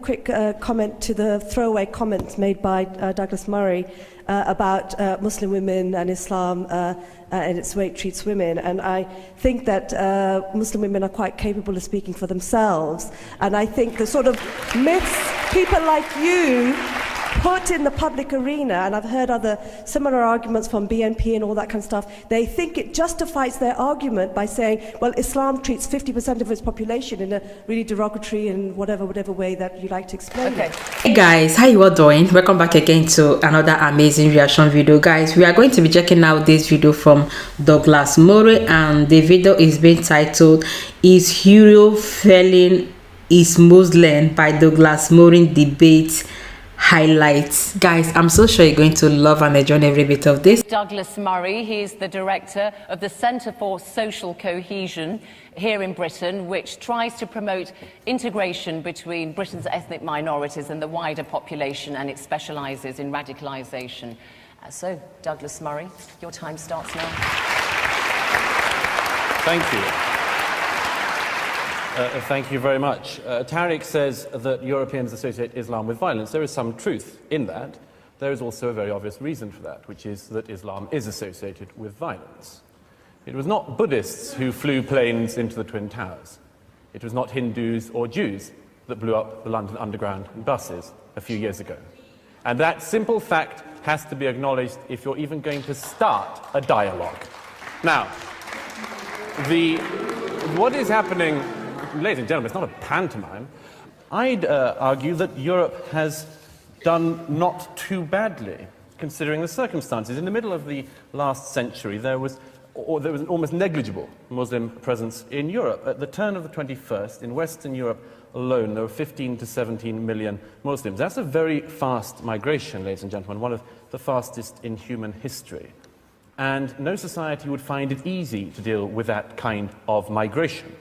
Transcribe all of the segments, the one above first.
quick comment to the throwaway comments made by Douglas Murray about Muslim women and Islam and its way it treats women. And I think that Muslim women are quite capable of speaking for themselves. And I think the sort of myths people like you put in the public arena, and I've heard other similar arguments from BNP and all that kind of stuff, they think it justifies their argument by saying, well, Islam treats 50% of its population in a really derogatory and whatever way that you like to explain it. Hey guys, how you all doing? Welcome back again to another amazing reaction video. Guys, we are going to be checking out this video from Douglas Murray, and the video is being titled "Is Hero Failing Is Muslim?" by Douglas Murray Debate Highlights. Guys, I'm so sure you're going to love and enjoy every bit of this. Douglas Murray, he's the director of the Centre for Social Cohesion here in Britain, which tries to promote integration between Britain's ethnic minorities and the wider population, and it specialises in radicalisation. So, Douglas Murray, your time starts now. Thank you. Thank you very much. Tariq says that Europeans associate Islam with violence. There is some truth in that. There is also a very obvious reason for that, which is that Islam is associated with violence. It was not Buddhists who flew planes into the Twin Towers. It was not Hindus or Jews that blew up the London Underground and buses a few years ago. And that simple fact has to be acknowledged if you're even going to start a dialogue. Now, what is happening, ladies and gentlemen, it's not a pantomime. I'd argue that Europe has done not too badly, considering the circumstances. In the middle of the last century, there was an almost negligible Muslim presence in Europe. At the turn of the 21st, in Western Europe alone, there were 15 to 17 million Muslims. That's a very fast migration, ladies and gentlemen, one of the fastest in human history. And no society would find it easy to deal with that kind of migration.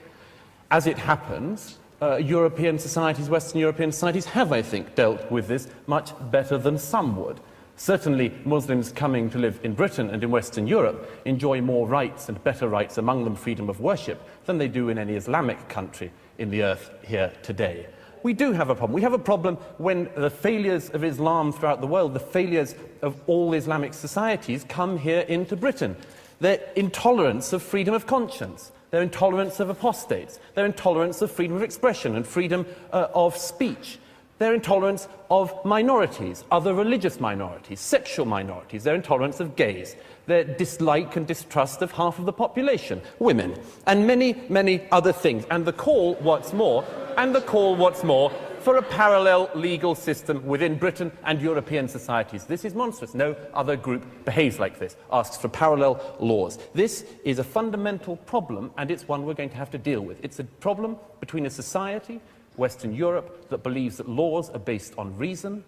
As it happens, European societies, Western European societies have, I think, dealt with this much better than some would. Certainly, Muslims coming to live in Britain and in Western Europe enjoy more rights and better rights, among them freedom of worship, than they do in any Islamic country in the earth here today. We do have a problem. We have a problem when the failures of Islam throughout the world, the failures of all Islamic societies, come here into Britain. Their intolerance of freedom of conscience, their intolerance of apostates, their intolerance of freedom of expression and freedom of speech, their intolerance of minorities, other religious minorities, sexual minorities, their intolerance of gays, their dislike and distrust of half of the population, women, and many, many other things. And the call, what's more, for a parallel legal system within Britain and European societies. This is monstrous. No other group behaves like this, asks for parallel laws. This is a fundamental problem, and it's one we're going to have to deal with. It's a problem between a society, Western Europe, that believes that laws are based on reason,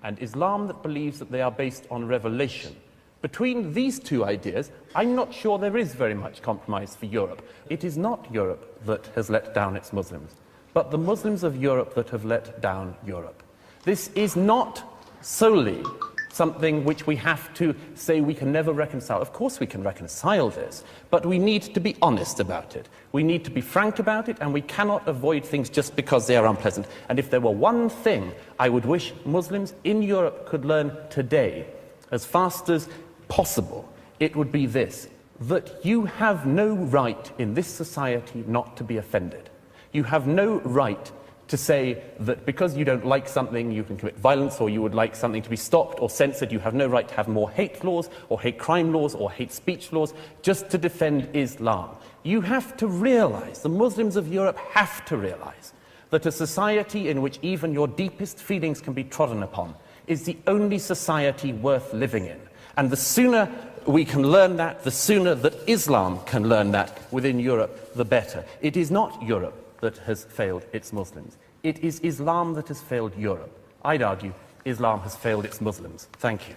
and Islam that believes that they are based on revelation. Between these two ideas, I'm not sure there is very much compromise for Europe. It is not Europe that has let down its Muslims, but the Muslims of Europe that have let down Europe. This is not solely something which we have to say we can never reconcile. Of course we can reconcile this, but we need to be honest about it. We need to be frank about it, and we cannot avoid things just because they are unpleasant. And if there were one thing I would wish Muslims in Europe could learn today, as fast as possible, it would be this: that you have no right in this society not to be offended. You have no right to say that because you don't like something, you can commit violence, or you would like something to be stopped or censored. You have no right to have more hate laws, or hate crime laws, or hate speech laws, just to defend Islam. You have to realize, the Muslims of Europe have to realize, that a society in which even your deepest feelings can be trodden upon is the only society worth living in. And the sooner we can learn that, the sooner that Islam can learn that within Europe, the better. It is not Europe that has failed its Muslims. It is Islam that has failed Europe. I'd argue Islam has failed its Muslims. Thank you.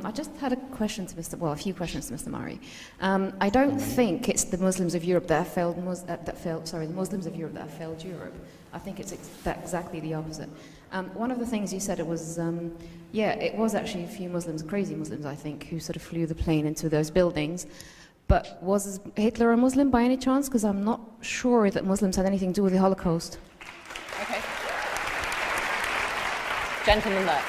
I just had a question to a few questions to Mr. Murray. I don't think it's the Muslims of Europe that have failed, the Muslims of Europe that have failed Europe. I think it's exactly the opposite. One of the things you said, it was actually a few Muslims, crazy Muslims, I think, who sort of flew the plane into those buildings. but was Hitler a Muslim by any chance? Because I'm not sure that Muslims had anything to do with the Holocaust. Okay. Gentleman there.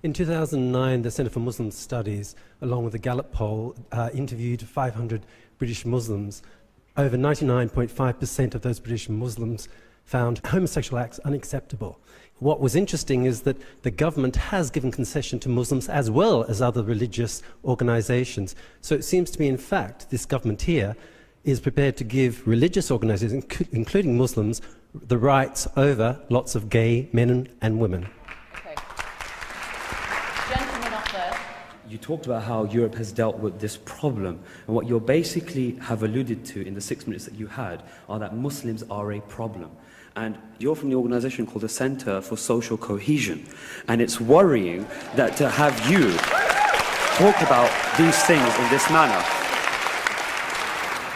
In 2009, the Centre for Muslim Studies, along with the Gallup poll, interviewed 500 British Muslims. Over 99.5% of those British Muslims found homosexual acts unacceptable. What was interesting is that the government has given concession to Muslims as well as other religious organisations. So it seems to me, in fact, this government here is prepared to give religious organisations, including Muslims, the rights over lots of gay men and women. You talked about how Europe has dealt with this problem, and what you basically have alluded to in the 6 minutes that you had are that Muslims are a problem. And you're from the organisation called the Centre for Social Cohesion, and it's worrying that to have you talk about these things in this manner.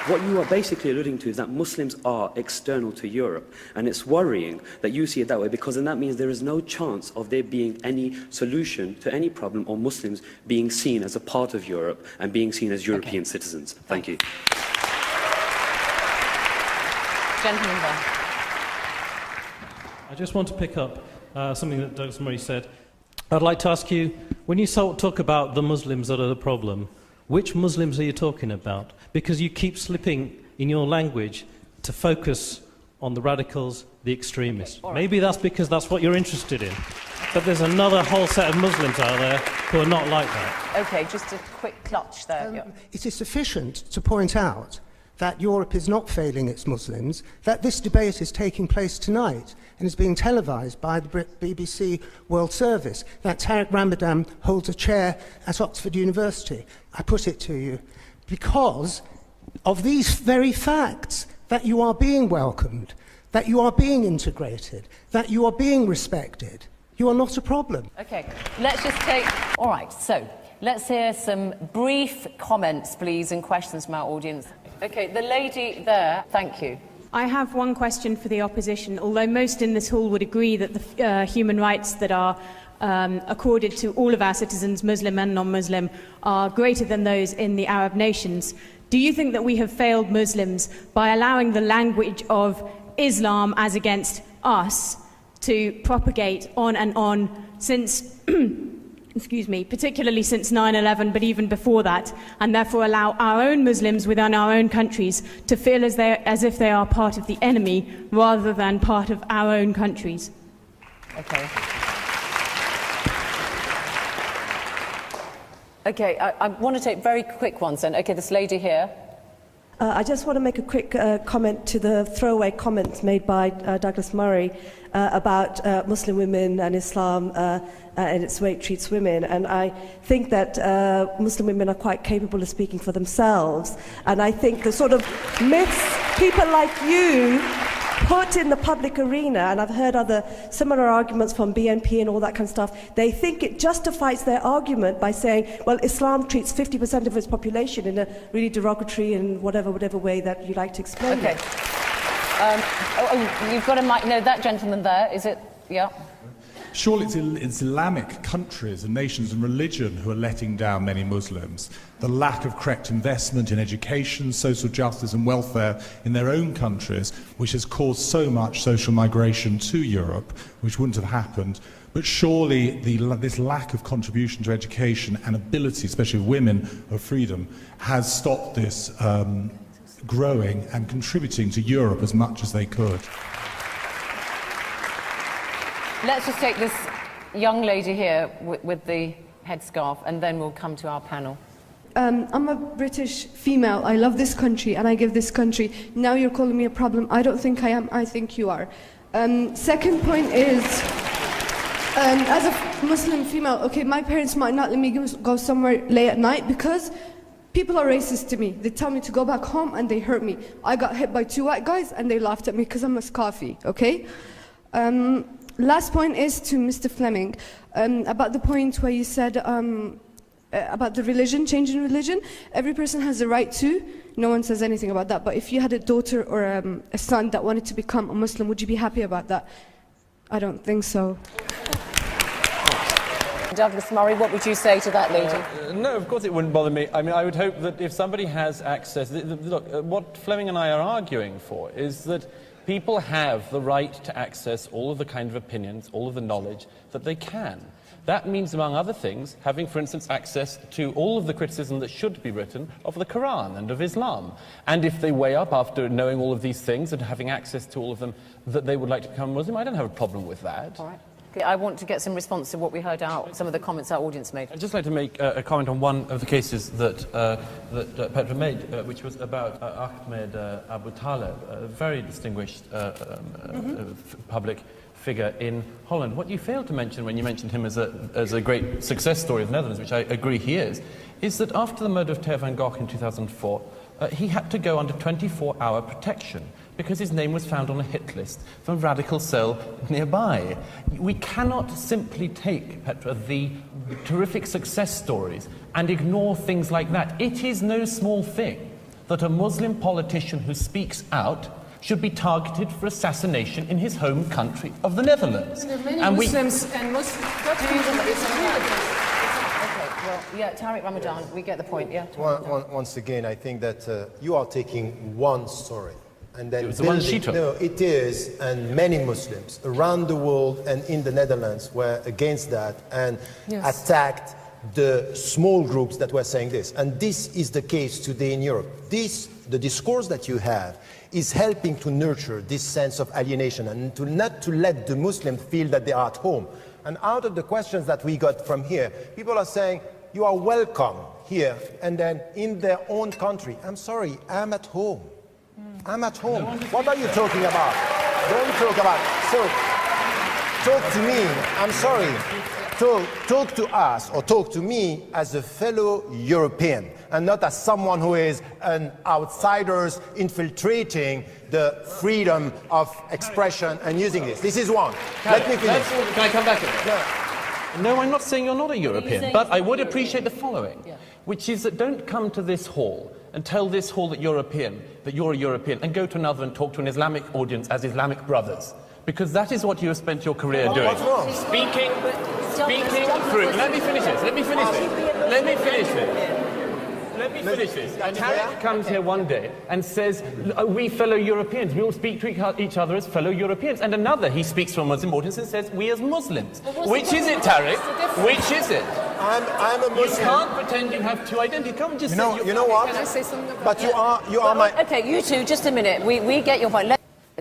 What you are basically alluding to is that Muslims are external to Europe, and it's worrying that you see it that way, because then that means there is no chance of there being any solution to any problem, or Muslims being seen as a part of Europe and being seen as European citizens. Thank you. Gentleman there. I just want to pick up something that Douglas Murray said. I'd like to ask you, when you talk about the Muslims that are the problem, which Muslims are you talking about? Because you keep slipping in your language to focus on the radicals, the extremists. Okay, right. Maybe that's because that's what you're interested in. But there's another whole set of Muslims out there who are not like that. Okay, just a quick clutch there. Yeah. It is sufficient to point out that Europe is not failing its Muslims, that this debate is taking place tonight and is being televised by the BBC World Service, that Tariq Ramadan holds a chair at Oxford University. I put it to you because of these very facts, that you are being welcomed, that you are being integrated, that you are being respected. You are not a problem. Okay, let's just take... All right, so let's hear some brief comments, please, and questions from our audience. Okay, the lady there, thank you. I have one question for the opposition. Although most in this hall would agree that the human rights that are accorded to all of our citizens, Muslim and non-Muslim, are greater than those in the Arab nations, do you think that we have failed Muslims by allowing the language of Islam as against us to propagate on and on since excuse me, particularly since 9/11, but even before that, and therefore allow our own Muslims within our own countries to feel as if they are part of the enemy rather than part of our own countries? Okay. Okay, I want to take very quick ones then. Okay, this lady here. I just want to make a quick comment to the throwaway comments made by Douglas Murray about Muslim women and Islam and its way it treats women. And I think that Muslim women are quite capable of speaking for themselves. And I think the sort of myths people like you put in the public arena, and I've heard other similar arguments from BNP and all that kind of stuff, they think it justifies their argument by saying, well, Islam treats 50% of its population in a really derogatory and whatever way that you like to explain it. You've got a mic. No, that gentleman there, is it? Yeah. Surely it's Islamic countries and nations and religion who are letting down many Muslims. The lack of correct investment in education, social justice and welfare in their own countries, which has caused so much social migration to Europe, which wouldn't have happened. But surely this lack of contribution to education and ability, especially of women, of freedom, has stopped this growing and contributing to Europe as much as they could. Let's just take this young lady here with the headscarf, and then we'll come to our panel. I'm a British female. I love this country, and I give this country. Now you're calling me a problem. I don't think I am. I think you are. Second point is, as a Muslim female, okay, my parents might not let me go somewhere late at night because people are racist to me. They tell me to go back home, and they hurt me. I got hit by 2 white guys, and they laughed at me because I'm a scarfy, okay? Last point is to Mr. Fleming, about the point where you said about the religion, changing religion. Every person has the right to. No one says anything about that. But if you had a daughter or a son that wanted to become a Muslim, would you be happy about that? I don't think so. Douglas Murray, what would you say to that lady? No, of course it wouldn't bother me. I mean, I would hope that if somebody has access... Look, what Fleming and I are arguing for is that people have the right to access all of the kind of opinions, all of the knowledge that they can. That means, among other things, having, for instance, access to all of the criticism that should be written of the Quran and of Islam. And if they weigh up after knowing all of these things and having access to all of them that they would like to become Muslim, I don't have a problem with that. All right. Okay, I want to get some response to what we heard out, some of the comments our audience made. I'd just like to make a comment on one of the cases that Petra made, which was about Ahmed Abu Talib, a very distinguished public figure in Holland. What you failed to mention when you mentioned him as a great success story of the Netherlands, which I agree he is that after the murder of Theo van Gogh in 2004, he had to go under 24-hour protection because his name was found on a hit list from a radical cell nearby. We cannot simply take, Petra, the terrific success stories and ignore things like that. It is no small thing that a Muslim politician who speaks out should be targeted for assassination in his home country of the Netherlands. Many Muslims and Muslims... Well, yeah, Tariq Ramadan, we get the point, yeah. Once again, I think that you are taking one story and then the one she took. No, it is, and many Muslims around the world and in the Netherlands were against that and attacked the small groups that were saying this. And this is the case today in Europe. The discourse that you have is helping to nurture this sense of alienation and not to let the Muslims feel that they are at home. And out of the questions that we got from here, people are saying, you are welcome here, and then in their own country. I'm sorry, I'm at home. I'm at home. What are you talking about? Don't talk about it. So, talk to me, I'm sorry. Talk to us, or talk to me as a fellow European, and not as someone who is an outsider infiltrating the freedom of expression and using this. This is one. Let me finish. Can I come back to that? No, I'm not saying you're not a European, but I would appreciate the following, which is that don't come to this hall and tell this hall that you're a European, and go to another and talk to an Islamic audience as Islamic brothers. Because that is what you have spent your career doing. What's wrong? Speaking through. Let me finish this. And Tariq comes here one day and says, we fellow Europeans, we all speak to each other as fellow Europeans. And another, he speaks to a Muslim audience and says, we as Muslims. Which is it, Tariq? Which is it? I'm a Muslim. You can't pretend you have two identities. Come and just say you know what? Can I say something about but you are my... Okay, you two, just a minute. We get your point.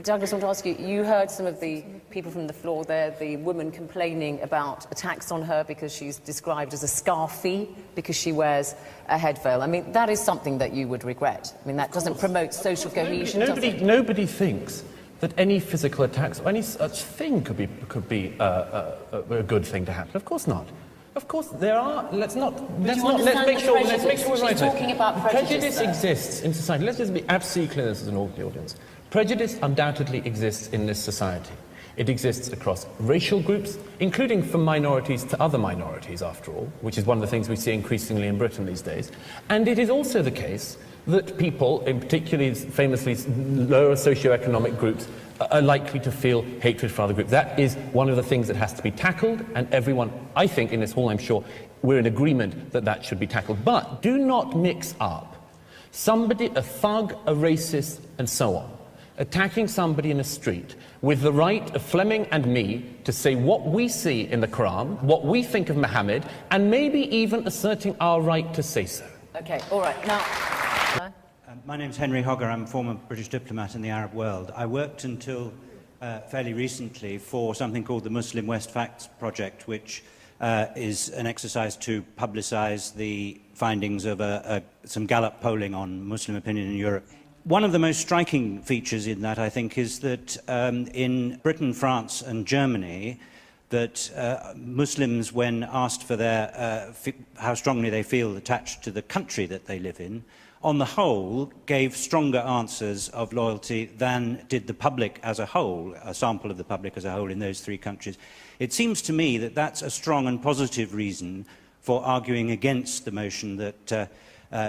Douglas, I want to ask you, you heard some of the people from the floor there, the woman complaining about attacks on her because she's described as a scarfie because she wears a head veil. I mean, that is something that you would regret. I mean, that doesn't promote social cohesion, does it? Nobody thinks that any physical attacks or any such thing could be a good thing to happen. Of course not. Of course, there are. Let's make sure we're right. Talking about prejudice exists in society. Let's just be absolutely clear as an audience. Prejudice undoubtedly exists in this society. It exists across racial groups, including from minorities to other minorities, after all, which is one of the things we see increasingly in Britain these days. And it is also the case that people, in particularly famously lower socioeconomic groups, are likely to feel hatred for other groups. That is one of the things that has to be tackled, and everyone, I think, in this hall, I'm sure, we're in agreement that that should be tackled. But do not mix up somebody, a thug, a racist, and so on, attacking somebody in a street with the right of Fleming and me to say what we see in the Quran, what we think of Muhammad, and maybe even asserting our right to say so. Okay, all right. Now, my name's Henry Hogger. I'm a former British diplomat in the Arab world. I worked until fairly recently for something called the Muslim West Facts Project, which is an exercise to publicise the findings of some Gallup polling on Muslim opinion in Europe. One of the most striking features in that, I think, is that in Britain, France and Germany, that Muslims, when asked for how strongly they feel attached to the country that they live in, on the whole, gave stronger answers of loyalty than did the public as a whole, a sample of the public as a whole in those three countries. It seems to me that that's a strong and positive reason for arguing against the motion that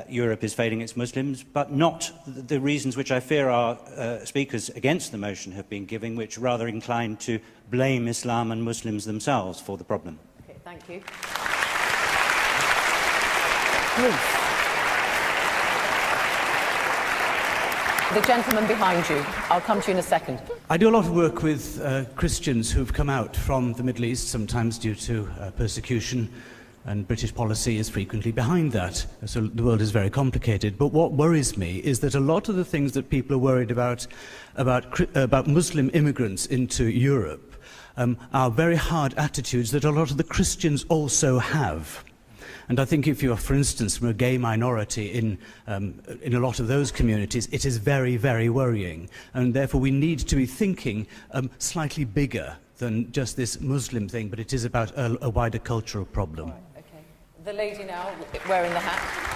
Europe is failing its Muslims, but not the reasons which I fear our speakers against the motion have been giving, which rather inclined to blame Islam and Muslims themselves for the problem. okay, thank Thank you. Ruth. The gentleman behind you. I'll come to you in a second. I do a lot of work with Christians who've come out from the Middle East, sometimes due to persecution, and British policy is frequently behind that. So the world is very complicated. But what worries me is that a lot of the things that people are worried about Muslim immigrants into Europe are very hard attitudes that a lot of the Christians also have. And I think if you are, for instance, from a gay minority in a lot of those communities, it is very, very worrying. And therefore we need to be thinking slightly bigger than just this Muslim thing, but it is about a wider cultural problem. Right, okay. The lady now, wearing the hat.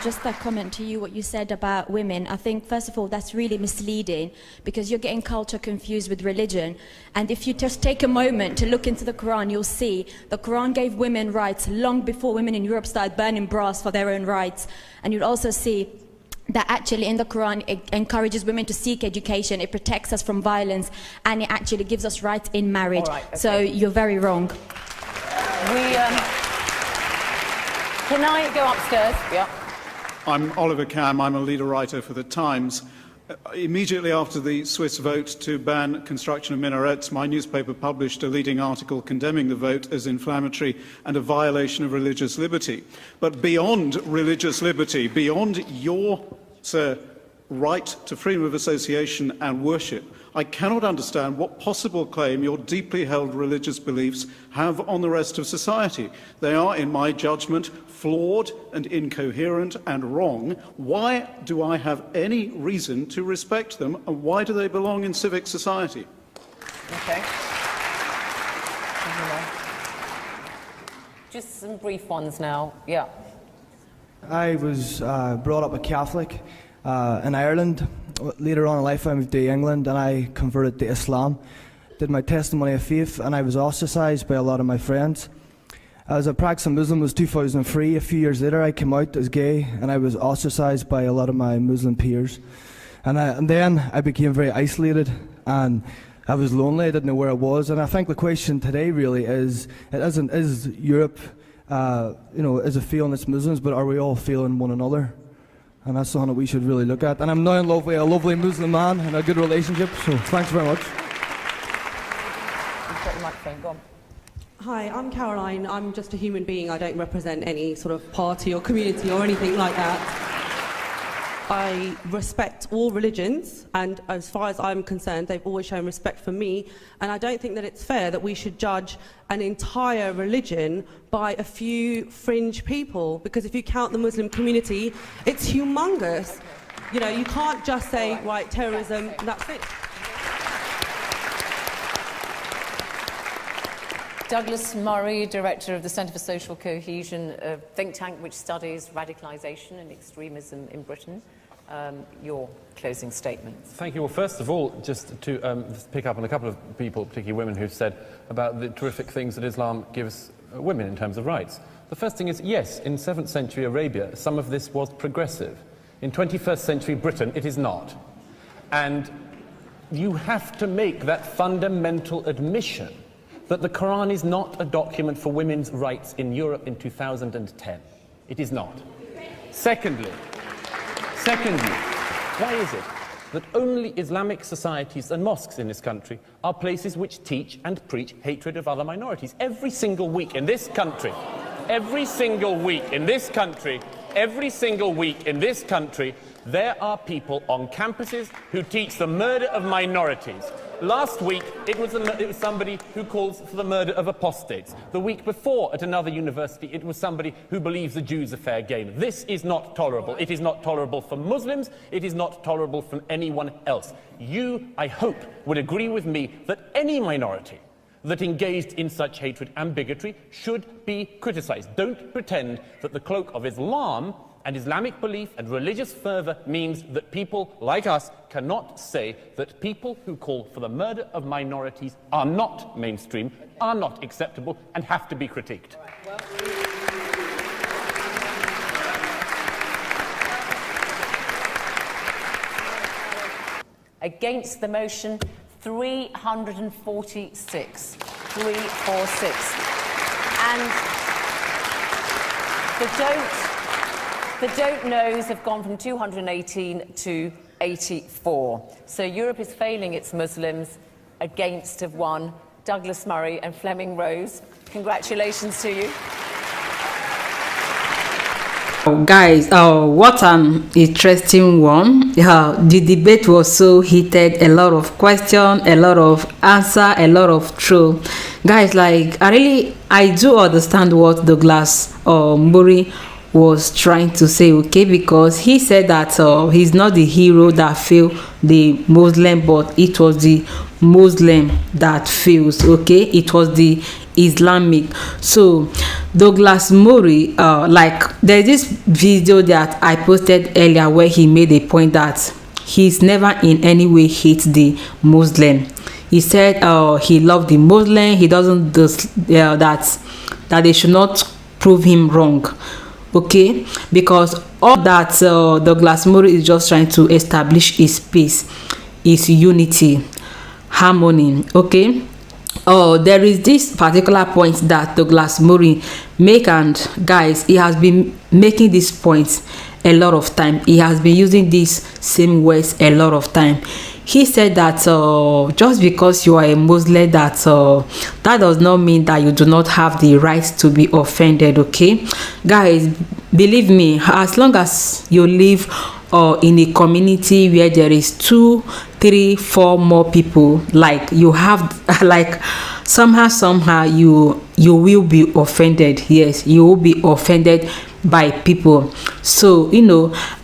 Just a comment to you, what you said about women. I think, first of all, that's really misleading because you're getting culture confused with religion. And if you just take a moment to look into the Quran, you'll see the Quran gave women rights long before women in Europe started burning bras for their own rights. And you'll also see that actually in the Quran it encourages women to seek education, it protects us from violence, and it actually gives us rights in marriage. Right, okay. So you're very wrong. Can I go upstairs? Yeah. I'm Oliver Cam, I'm a leader writer for The Times. Immediately after the Swiss vote to ban construction of minarets, my newspaper published a leading article condemning the vote as inflammatory and a violation of religious liberty. But beyond religious liberty, beyond your, sir, right to freedom of association and worship, I cannot understand what possible claim your deeply held religious beliefs have on the rest of society. They are, in my judgment, flawed and incoherent and wrong. Why do I have any reason to respect them, and why do they belong in civic society? Okay. Just some brief ones now. Yeah. I was brought up a Catholic in Ireland. Later on in life I moved to England and I converted to Islam. Did my testimony of faith and I was ostracised by a lot of my friends. As a practicing Muslim was 2003. A few years later I came out as gay and I was ostracised by a lot of my Muslim peers. And then I became very isolated and I was lonely, I didn't know where I was. And I think the question today really is Europe, is it failing its Muslims, but are we all failing one another? And that's something that we should really look at. And I'm now in love with a lovely Muslim man and a good relationship, so thanks very much. You've got the microphone, go on. Hi, I'm Caroline. I'm just a human being. I don't represent any sort of party or community or anything like that. I respect all religions, and as far as I'm concerned, they've always shown respect for me, and I don't think that it's fair that we should judge an entire religion by a few fringe people, because if you count the Muslim community, it's humongous. You know, you can't just say, right, terrorism, and that's it. Douglas Murray, Director of the Centre for Social Cohesion, a think tank which studies radicalisation and extremism in Britain. Your closing statements. Thank you. Well, first of all, just to pick up on a couple of people, particularly women, who've said about the terrific things that Islam gives women in terms of rights. The first thing is, yes, in 7th century Arabia, some of this was progressive. In 21st century Britain, it is not. And you have to make that fundamental admission that the Quran is not a document for women's rights in Europe in 2010. It is not. Secondly, why is it that only Islamic societies and mosques in this country are places which teach and preach hatred of other minorities? Every single week in this country, there are people on campuses who teach the murder of minorities. Last week, it was somebody who calls for the murder of apostates. The week before, at another university, it was somebody who believes the Jews are fair game. This is not tolerable. It is not tolerable for Muslims. It is not tolerable from anyone else. You, I hope, would agree with me that any minority that engaged in such hatred and bigotry should be criticised. Don't pretend that the cloak of Islam and Islamic belief and religious fervour means that people like us cannot say that people who call for the murder of minorities are not mainstream, are not acceptable, and have to be critiqued. Against the motion, 346. 346. And the don't knows have gone from 218 to 84. So Europe is failing its Muslims. Against have won Douglas Murray and Fleming Rose. Congratulations to you. Guys, what an interesting one. The debate was so heated, a lot of question, a lot of answer, a lot of truth. Guys, like I do understand what Douglas Murray was trying to say, okay, because he said that he's not the hero that failed the Muslim, but it was the Muslim that fails, okay, it was the Islamic. So Douglas Murray, like there's this video that I posted earlier where he made a point that he's never in any way hate the Muslim. He said he loved the Muslim. He doesn't that they should not prove him wrong, okay, because all that Douglas Murray is just trying to establish is peace, is unity, harmony, okay. There is this particular point that Douglas Murray make, and guys, he has been making this point a lot of time. He has been using these same words a lot of time. He said that just because you are a Muslim, that does not mean that you do not have the right to be offended, okay. Guys, believe me, as long as you live in a community where there is 2, 3, 4 more people, like you have like somehow you will be offended. Yes, you will be offended by people. So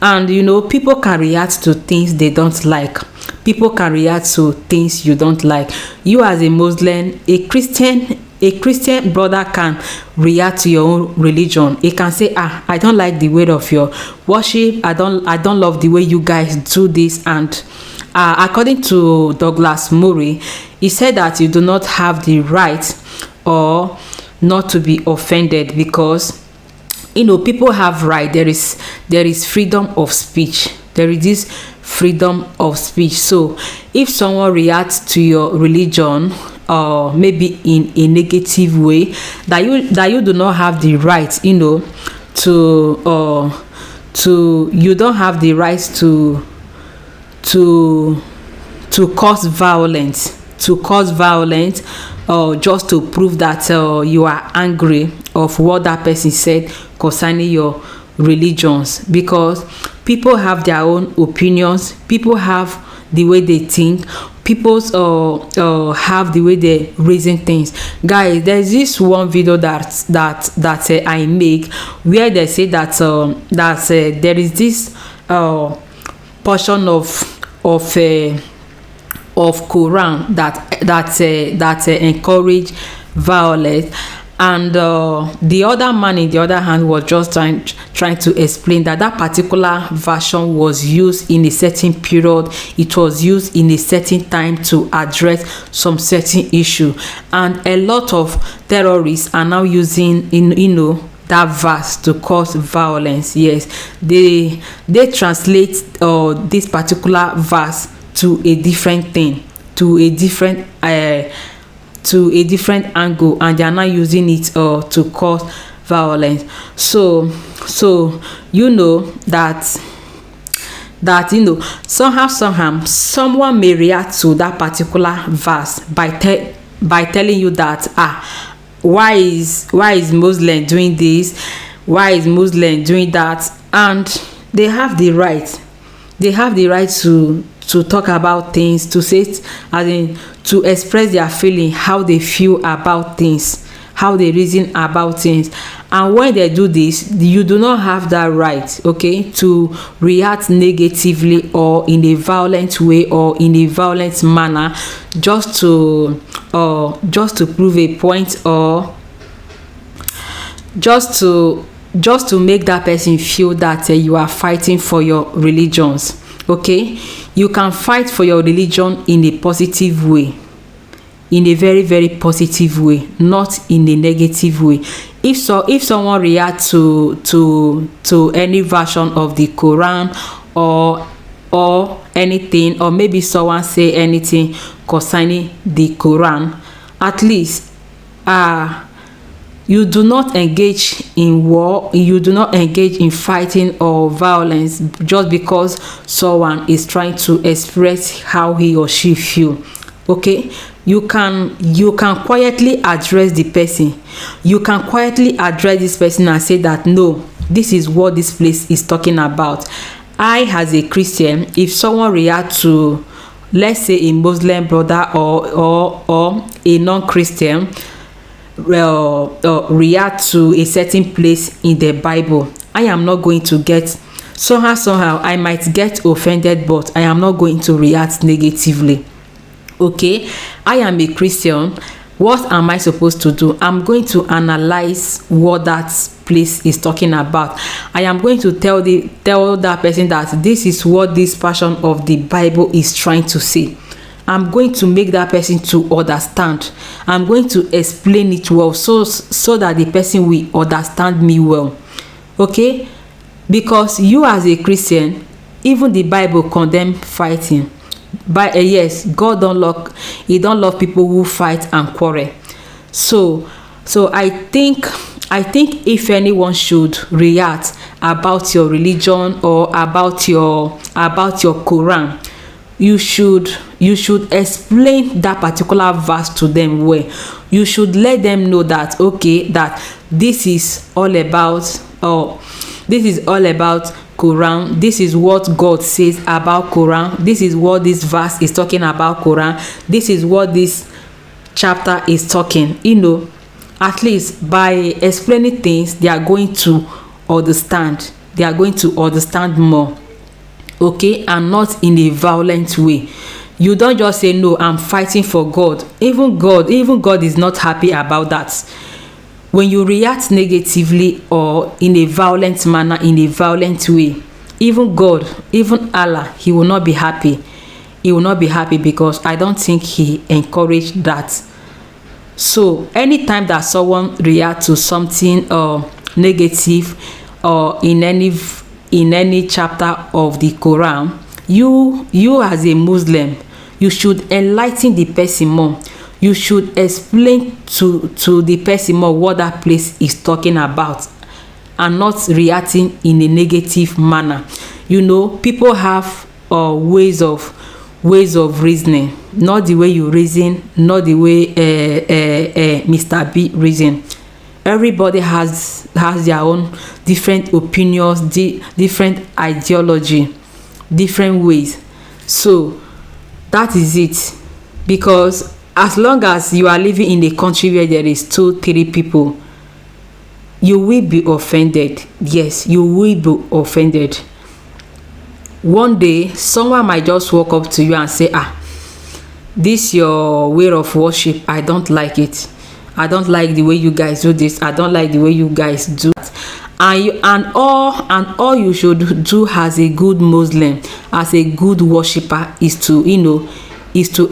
and people can react to things they don't like. People can react to things you don't like. You as a Muslim, a Christian brother can react to your own religion. He can say, I don't like the way of your worship. I don't love the way you guys do this. And according to Douglas Murray, he said that you do not have the right or not to be offended, because people have right. There is freedom of speech. There is this freedom of speech. So if someone reacts to your religion or maybe in a negative way, that you do not have the right, you don't have the right to cause violence, or just to prove that you are angry of what that person said concerning your religions, because people have their own opinions. People have the way they think. People have the way they reason things. Guys, there's this one video that I make where they say that there is this portion of Quran that encourage violence, and the other man in the other hand was just trying to explain that particular version was used in a certain period. It was used in a certain time to address some certain issue, and a lot of terrorists are now using that verse to cause violence. Yes, they translate this particular verse to a different thing, to a different angle, and they are not using it to cause violence. So that somehow someone may react to that particular verse by telling you that why is Muslim doing this, why is Muslim doing that, and they have the right to talk about things, to say it, as in to express their feeling, how they feel about things, how they reason about things. And when they do this, you do not have that right, okay, to react negatively or in a violent way or in a violent manner just to prove a point, or just to make that person feel that you are fighting for your religions. Okay, you can fight for your religion in a positive way, in a very, very positive way, not in a negative way. If someone reacts to any version of the Quran or anything, or maybe someone say anything concerning the Quran, at least You do not engage in war, you do not engage in fighting or violence just because someone is trying to express how he or she feel. Okay, you can quietly address the person. You can quietly address this person and say that no, this is what this place is talking about. I, as a Christian, if someone reacts to, let's say, a Muslim brother or a non-Christian react to a certain place in the Bible, I am not going to get, somehow I might get offended, but I am not going to react negatively. Okay, I am a Christian. What am I supposed to do? I'm going to analyze what that place is talking about. I am going to tell that person that this is what this portion of the Bible is trying to say. I'm going to make that person to understand. I'm going to explain it well so that the person will understand me well. Okay, because you as a Christian, even the Bible condemn fighting. But yes, God don't love people who fight and quarrel. So I think if anyone should react about your religion or about your Quran, you should explain that particular verse to them well. You should let them know that okay, that this is all about Quran. This is what God says about Quran. This is what this verse is talking about Quran. This is what this chapter is talking. You know, at least by explaining things, they are going to understand. They are going to understand more. Okay, and not in a violent way. You don't just say no, I'm fighting for God. Even God is not happy about that. When you react negatively or in a violent manner, in a violent way, even God, even Allah, he will not be happy. He will not be happy because I don't think he encouraged that. So anytime that someone reacts to something negative or in any chapter of the Quran, you as a Muslim, you should enlighten the person more. You should explain to the person more what that place is talking about and not reacting in a negative manner. You know, people have ways of reasoning, not the way you reason, not the way Mr. B reason. Everybody has their own different opinions, different ideology, different ways. So that is it. Because as long as you are living in a country where there is 2-3 people, you will be offended. Yes, you will be offended. One day, someone might just walk up to you and say, this your way of worship, I don't like it. I don't like the way you guys do this. I don't like the way you guys do that. And all you should do as a good Muslim, as a good worshipper, is to,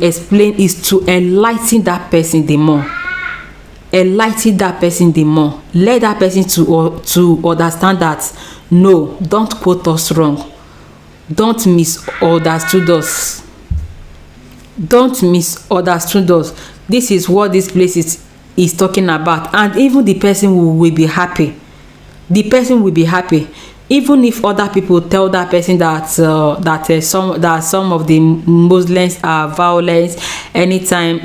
explain, is to enlighten that person the more. Enlighten that person the more. Let that person to understand that no, don't quote us wrong. Don't misunderstand us. Don't misunderstand us. This is what this place is talking about, and even the person will be happy. The person will be happy. Even if other people tell that person that some of the Muslims are violent, anytime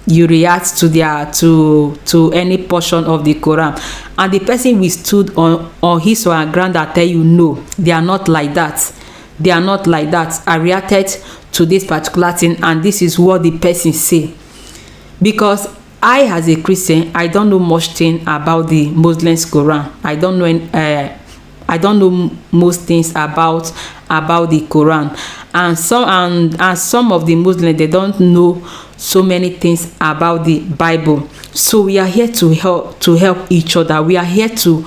you react to any portion of the Quran, and the person will stood on his or her ground and tell you no, they are not like that. They are not like that. I reacted to this particular thing, and this is what the person say. Because I, as a Christian, I don't know much thing about the Muslims Quran. I don't know most things about the Quran, and some of the Muslims, they don't know so many things about the Bible. So we are here to help each other. We are here to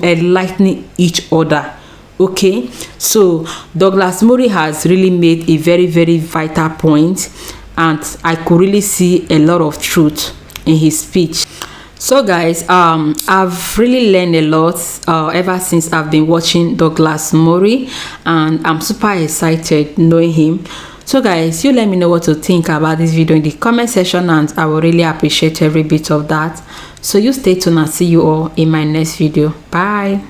enlighten each other. Okay, so Douglas Murray has really made a very, very vital point, and I could really see a lot of truth in his speech. So guys, I've really learned a lot ever since I've been watching Douglas Murray, and I'm super excited knowing him. So guys, you let me know what to think about this video in the comment section, and I will really appreciate every bit of that. So you stay tuned and see you all in my next video. Bye.